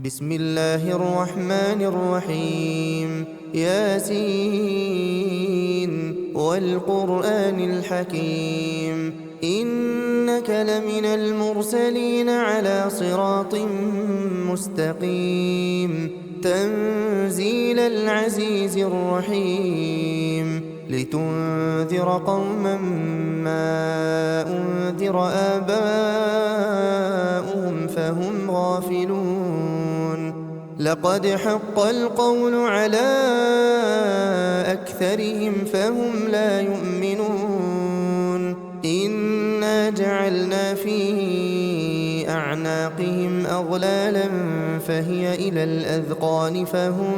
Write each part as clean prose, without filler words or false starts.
بسم الله الرحمن الرحيم ياسين والقرآن الحكيم إنك لمن المرسلين على صراط مستقيم تنزيل العزيز الرحيم لتنذر قوما ما أنذر آباؤهم فهم غافلون لقد حق القول على أكثرهم فهم لا يؤمنون إنا جعلنا في أعناقهم أغلالا فهي إلى الأذقان فهم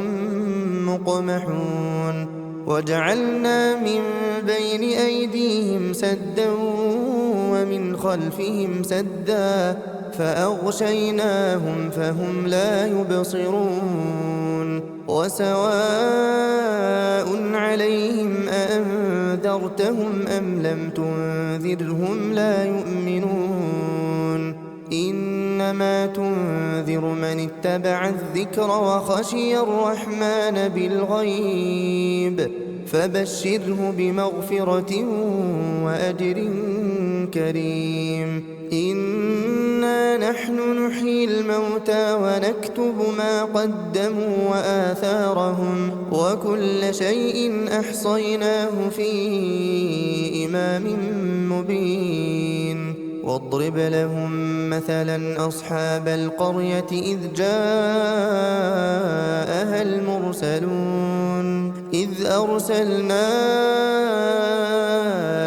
مقمحون وجعلنا من بين أيديهم سدا ومن خلفهم سدا فأغشيناهم فهم لا يبصرون وسواء عليهم أأنذرتهم أم لم تنذرهم لا يؤمنون إنما تنذر من اتبع الذكر وخشي الرحمن بالغيب فبشره بمغفرة وأجر كريم إنا نحن نحيي الموتى ونكتب ما قدموا وآثارهم وكل شيء أحصيناه في إمام مبين واضرب لهم مثلا أصحاب القرية إذ جاءها المرسلون إذ أرسلنا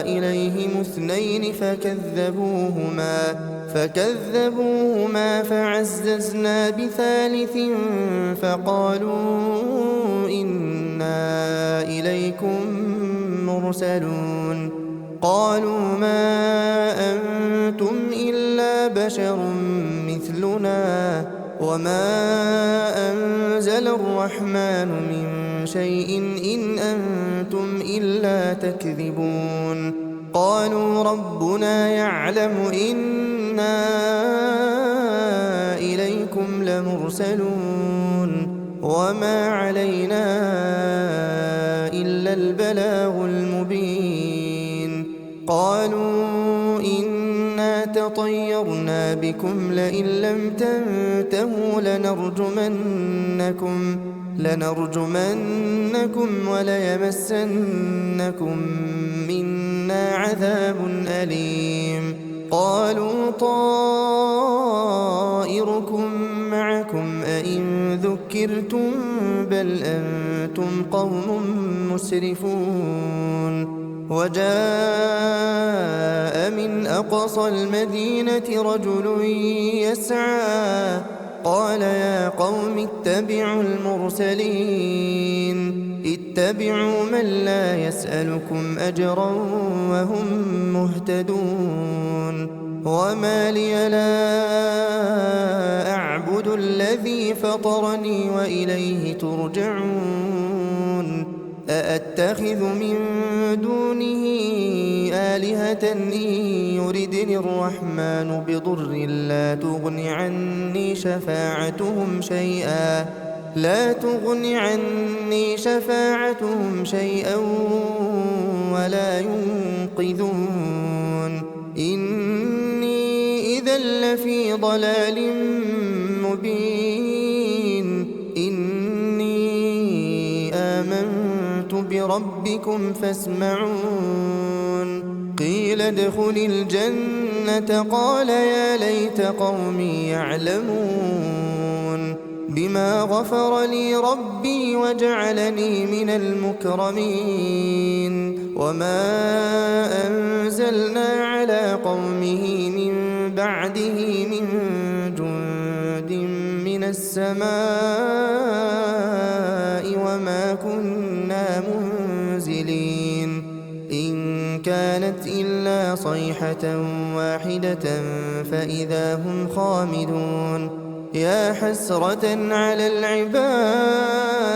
إليهم اثنين فكذبوهما فعززنا بثالث فقالوا إنا إليكم مرسلون قالوا ما أنتم إلا بشر مثلنا وما أنزل الرحمن من شيء إن أنتم إلا تكذبون قالوا ربنا يعلم إنا إليكم لمرسلون وما علينا إلا البلاغ المبين قالوا إنا تطيرنا بكم لئن لم تنتهوا لنرجمنكم وليمسنكم منا عذاب أليم قالوا طائركم معكم أئن ذكرتم بل أنتم قوم مسرفون وجاء من أقصى المدينة رجل يسعى قال يا قوم اتبعوا اتبعوا من لا يسألكم أجرا وهم مهتدون وما لي لا أعبد الذي فطرني وإليه ترجعون أأتخذ من دونه آلهة إن يردني الرحمن بضر لا تغن عني شفاعتهم شيئا ولا ينقذون إني إذا لفي ضلال مبين إني آمنت بربكم فاسمعون قيل ادخل الجنة قال يا ليت قومي يعلمون بما غفر لي ربي وجعلني من المكرمين وما أنزلنا على قومه من بعده من جند من السماء وما كنا منزلين إن كانت إلا صيحة واحدة فإذا هم خامدون يا حسرة على العباد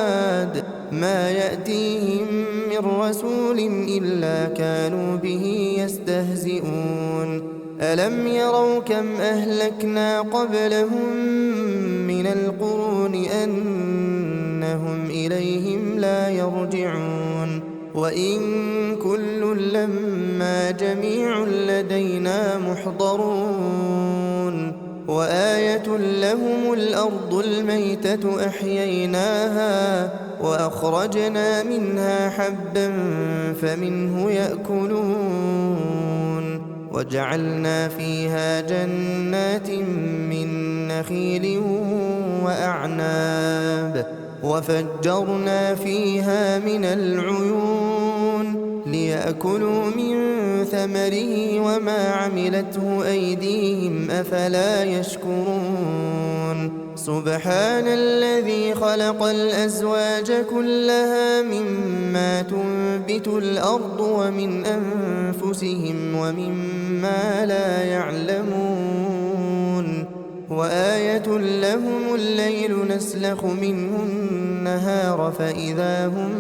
ما يأتيهم من رسول إلا كانوا به يستهزئون ألم يروا كم أهلكنا قبلهم من القرون وإن كل لما جميع لدينا محضرون وآية لهم الأرض الميتة أحييناها وأخرجنا منها حبا فمنه يأكلون وجعلنا فيها جنات من نخيل وأعناب وفجرنا فيها من العيون ليأكلوا من ثمره وما عملته أيديهم أفلا يشكرون سبحان الذي خلق الأزواج كلها مما تنبت الأرض ومن أنفسهم ومما لا يعلمون وآية لهم الليل نسلخ منه النهار فإذا هم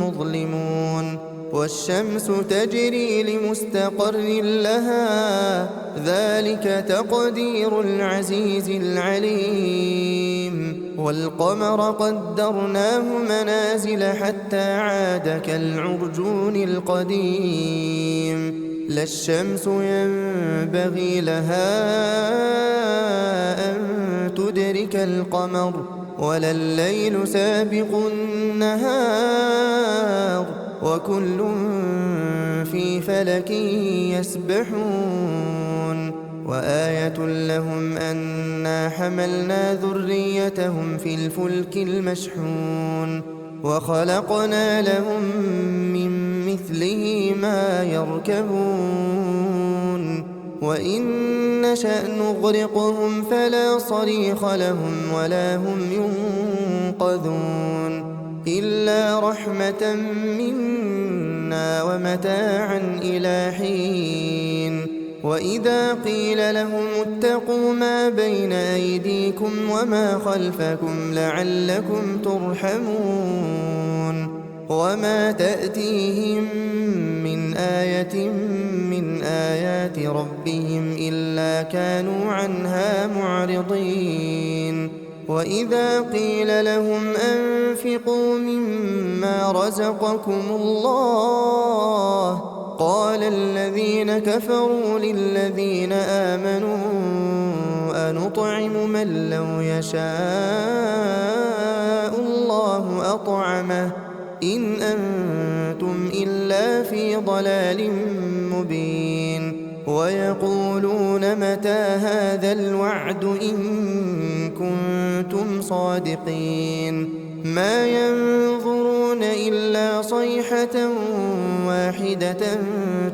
مظلمون والشمس تجري لمستقر لها ذلك تقدير العزيز العليم والقمر قدرناه منازل حتى عاد كالعرجون القديم لا الشمس ينبغي لها أن تدرك القمر ولا الليل سابق النهار وكل في فلك يسبحون وآية لهم أنا حملنا ذريتهم في الفلك المشحون وخلقنا لهم من مثله ما يركبون وإن نشأ نغرقهم فلا صريخ لهم ولا هم ينقذون إلا رحمة منا ومتاعا إلى حين وإذا قيل لهم اتقوا ما بين أيديكم وما خلفكم لعلكم ترحمون وما تأتيهم من آية من آيات ربهم إلا كانوا عنها معرضين وإذا قيل لهم أنفقوا مما رزقكم الله قال الذين كفروا للذين آمنوا أنطعم من لو يشاء الله أطعمه إن أنتم إلا في ضلال مبين ويقولون متى هذا الوعد إن كنتم صادقين ما ينظرون إلا صيحة واحدة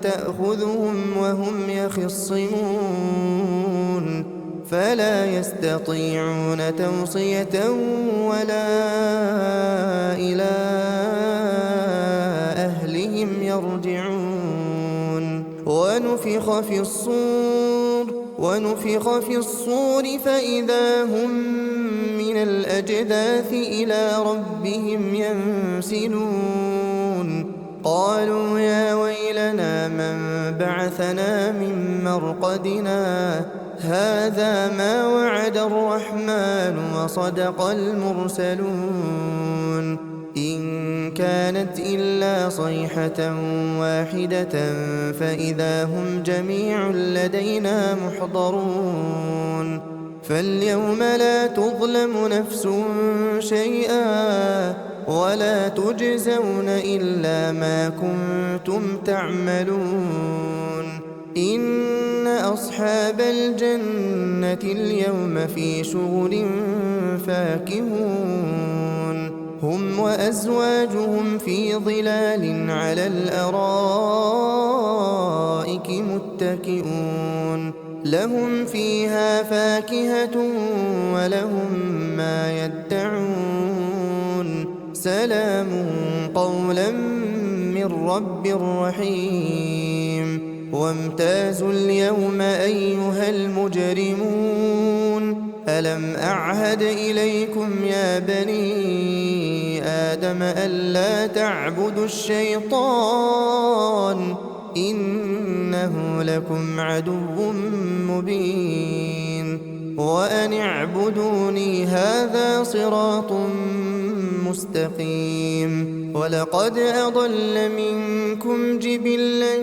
تأخذهم وهم يخصمون فلا يستطيعون توصية ولا إلى أهلهم يرجعون ونفخ في الصور فإذا هم من الأجداث إلى ربهم ينسلون قالوا يا ويلنا من بعثنا من مرقدنا هذا ما وعد الرحمن وصدق المرسلون إن كانت إلا صيحة واحدة فإذا هم جميع لدينا محضرون فاليوم لا تظلم نفس شيئا ولا تجزون إلا ما كنتم تعملون إن أصحاب الجنة اليوم في شغل فاكهون هم وأزواجهم في ظلال على الأرائك متكئون لهم فيها فاكهة ولهم ما يدعون سلام قولا من رب رحيم وامتازوا اليوم أيها المجرمون ألم أعهد إليكم يا بني آدم ألا تعبدوا الشيطان إنه لكم عدو مبين وأن اعبدوني هذا صراط مستقيم ولقد أضل منكم جبلا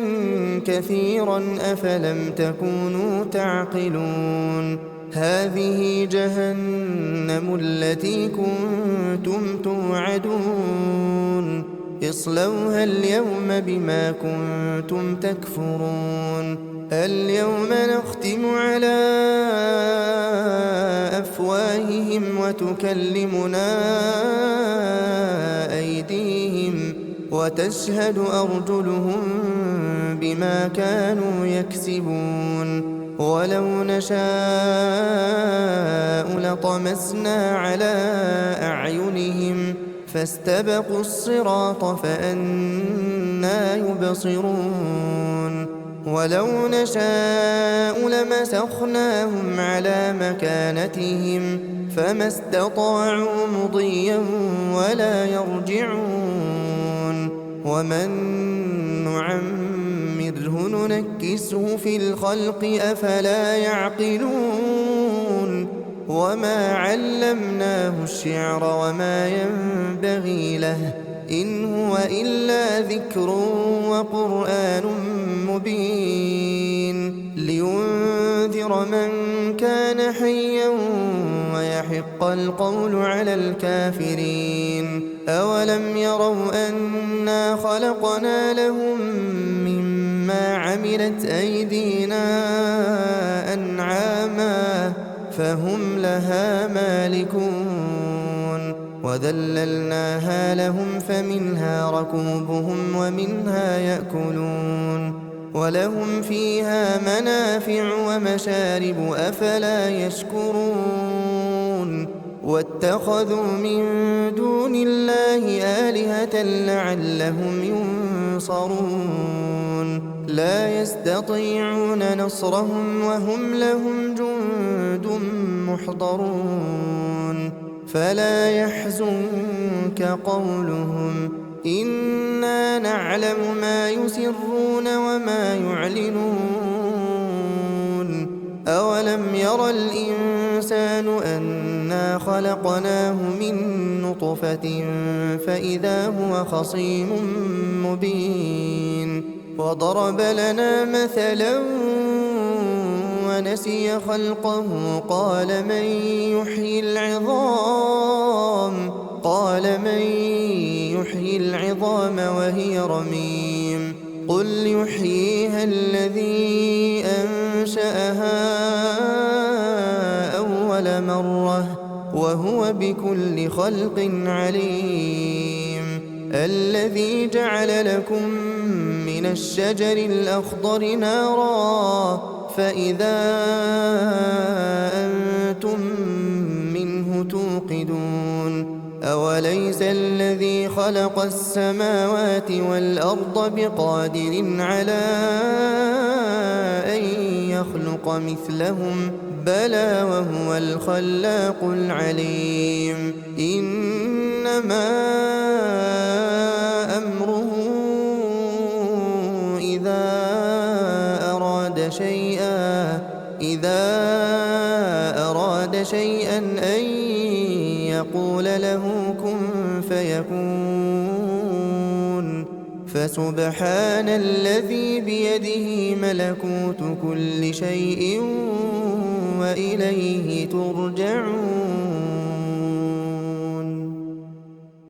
كثيرا أفلم تكونوا تعقلون هذه جهنم التي كنتم توعدون اصلوها اليوم بما كنتم تكفرون اليوم نختم على أفواههم وتكلمنا أيديهم وتشهد أرجلهم بما كانوا يكسبون ولو نشاء لطمسنا على أعينهم فاستبقوا الصراط فأنى يبصرون ولو نشاء لمسخناهم على مكانتهم فما استطاعوا مضيا ولا يرجعون ومن نعمره ننكسه في الخلق أفلا يعقلون وما علمناه الشعر وما ينبغي له إن هو إلا ذكر وقرآن مبين لينذر من كان حيا ويحق القول على الكافرين أولم يروا أنا خلقنا لهم مما عملت أيدينا أنعاما فهم لها مالكون وذللناها لهم فمنها ركوبهم ومنها يأكلون ولهم فيها منافع ومشارب أفلا يشكرون واتخذوا من دون الله آلهة لعلهم ينصرون لا يستطيعون نصرهم وهم لهم جند محضرون فلا يحزنك قولهم إنا نعلم ما يسرون وما يعلنون أولم ير الإنسان أنا خلقناه من نطفة فإذا هو خصيم مبين وضرب لنا مثلا ونسي خلقه قال من يحيي العظام وهي رميم قل يحييها الذي أنشأها أول مرة وهو بكل خلق عليم الذي جعل لكم من الشجر الأخضر نارا فإذا أنتم منه توقدون أوليس الذي خلق السماوات والأرض بقادر على أن يخلق مثلهم بلى وهو الخلاق العليم إنما أمره إذا أراد شيئا أن يقول له كن فيكون فسبحان الذي بيده ملكوت كل شيء وإليه ترجعون